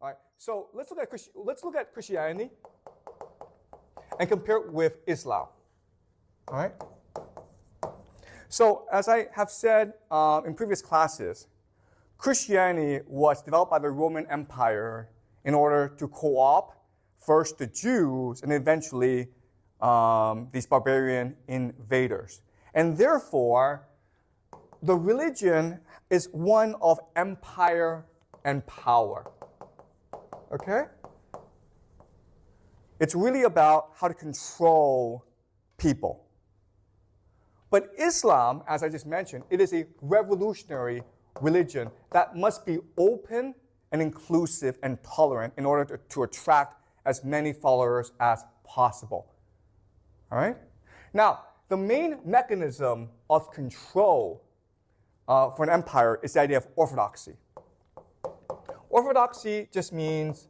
All right, so let's look at Christianity and compare it with Islam. All right. So as I have said in previous classes, Christianity was developed by the Roman Empire in order to co-opt first the Jews and eventually these barbarian invaders. And therefore, the religion is one of empire and power. Okay? It's really about how to control people. But Islam, as I just mentioned, it is a revolutionary religion that must be open and inclusive and tolerant in order to attract as many followers as possible. All right? Now, the main mechanism of control for an empire is the idea of orthodoxy. Orthodoxy just means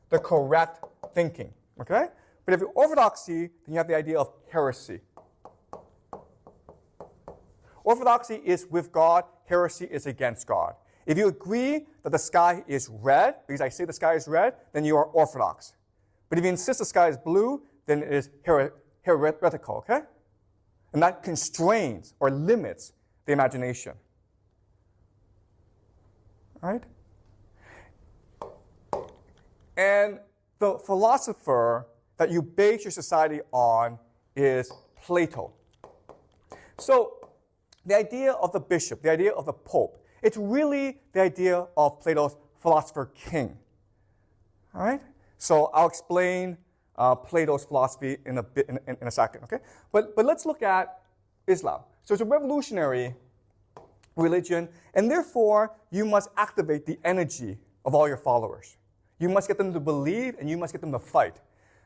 the correct thinking, okay? But if you're orthodoxy, then you have the idea of heresy. Orthodoxy is with God, heresy is against God. If you agree that the sky is red, because I say the sky is red, then you are orthodox. But if you insist the sky is blue, then it is heretical, okay? And that constrains or limits the imagination. All right? And the philosopher that you base your society on is Plato. So the idea of the bishop, the idea of the pope, it's really the idea of Plato's philosopher king. All right? So I'll explain Plato's philosophy in a second, okay? But let's look at Islam. So it's a revolutionary religion, and therefore you must activate the energy of all your followers. You must get them to believe, and you must get them to fight.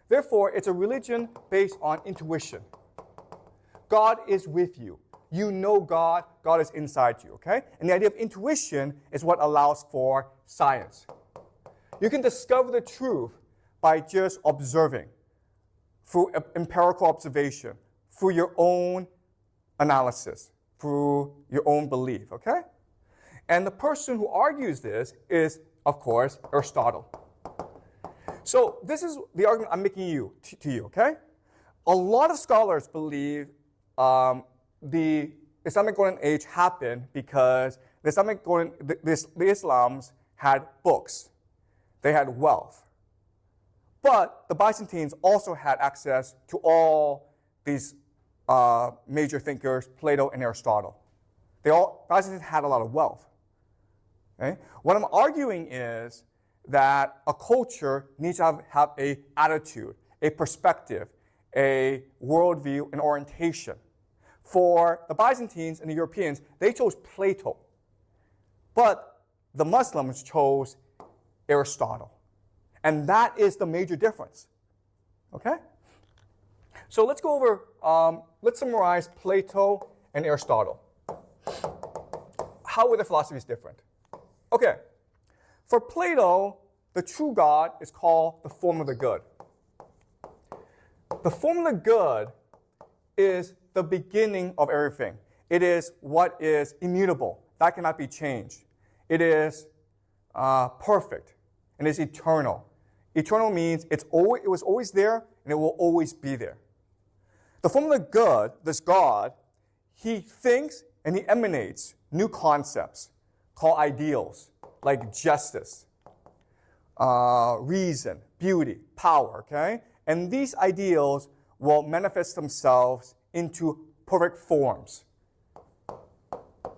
Therefore, it's a religion based on intuition. God is with you. You know God. God is inside you, okay? And the idea of intuition is what allows for science. You can discover the truth by just observing, through empirical observation, through your own analysis, through your own belief, okay? And the person who argues this is, of course, Aristotle. So this is the argument I'm making to you, okay? A lot of scholars believe the Islamic Golden Age happened because the Islams had books. They had wealth. But the Byzantines also had access to all these major thinkers, Plato and Aristotle. Byzantines had a lot of wealth. Okay? What I'm arguing is that a culture needs to have an attitude, a perspective, a worldview, an orientation. For the Byzantines and the Europeans, they chose Plato. But the Muslims chose Aristotle. And that is the major difference. Okay? So let's go over, let's summarize Plato and Aristotle. How were their philosophies different? Okay. For Plato, the true God is called the form of the good. The form of the good is the beginning of everything. It is what is immutable. That cannot be changed. It is perfect. And it's eternal. Eternal means it was always there and it will always be there. The form of the good, this God, he thinks and he emanates new concepts called ideals, like justice, reason, beauty, power, okay? And these ideals will manifest themselves into perfect forms,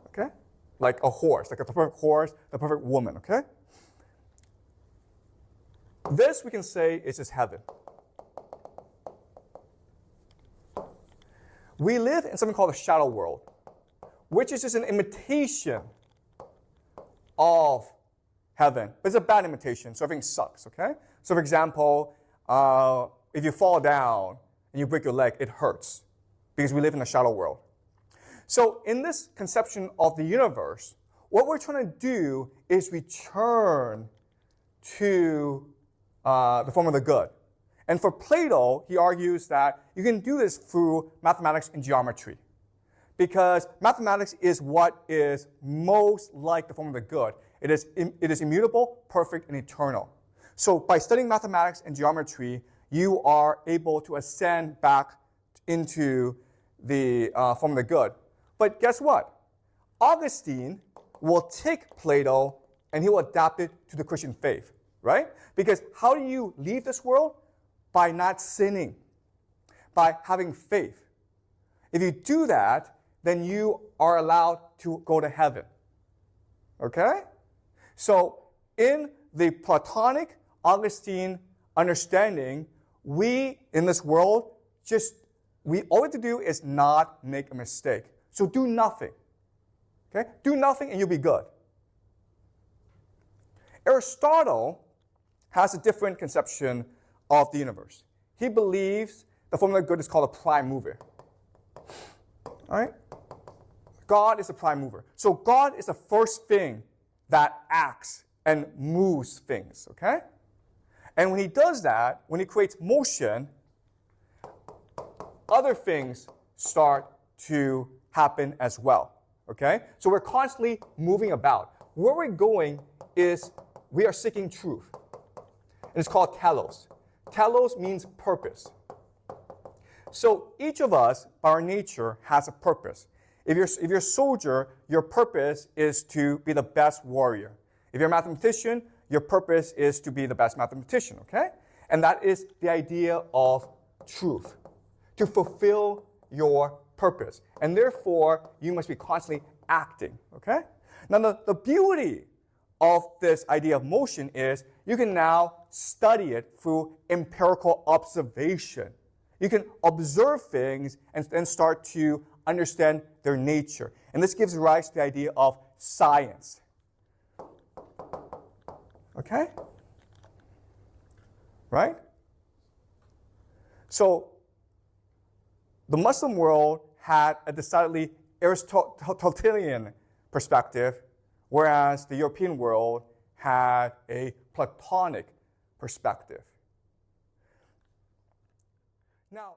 okay? Like a horse, like the perfect horse, the perfect woman, okay? This, we can say, is his heaven. We live in something called the shadow world, which is just an imitation of heaven. But it's a bad imitation, so everything sucks, okay? So for example, if you fall down and you break your leg, it hurts because we live in a shadow world. So in this conception of the universe, what we're trying to do is return to the form of the good. And for Plato, he argues that you can do this through mathematics and geometry, because mathematics is what is most like the form of the good. It is immutable, perfect, and eternal. So by studying mathematics and geometry, you are able to ascend back into the form of the good. But guess what? Augustine will take Plato and he will adapt it to the Christian faith, right? Because how do you leave this world? By not sinning, by having faith. If you do that, then you are allowed to go to heaven. Okay? So in the Platonic Augustine understanding, we in this world all we have to do is not make a mistake. So do nothing. Okay? Do nothing and you'll be good. Aristotle has a different conception of the universe. He believes the formula of good is called a prime mover. All right? God is a prime mover. So God is the first thing that acts and moves things, okay? And when he does that, when he creates motion, other things start to happen as well, okay? So we're constantly moving about. Where we're going is we are seeking truth. And it's called telos. Telos means purpose. So each of us, by our nature, has a purpose. If you're a soldier, your purpose is to be the best warrior. If you're a mathematician, your purpose is to be the best mathematician, okay? And that is the idea of truth, to fulfill your purpose. And therefore, you must be constantly acting, okay? Now, the beauty of this idea of motion is you can now study it through empirical observation. You can observe things and then start to understand their nature. And this gives rise to the idea of science. Okay? Right? So, the Muslim world had a decidedly Aristotelian perspective, whereas the European world had a Platonic perspective. Now,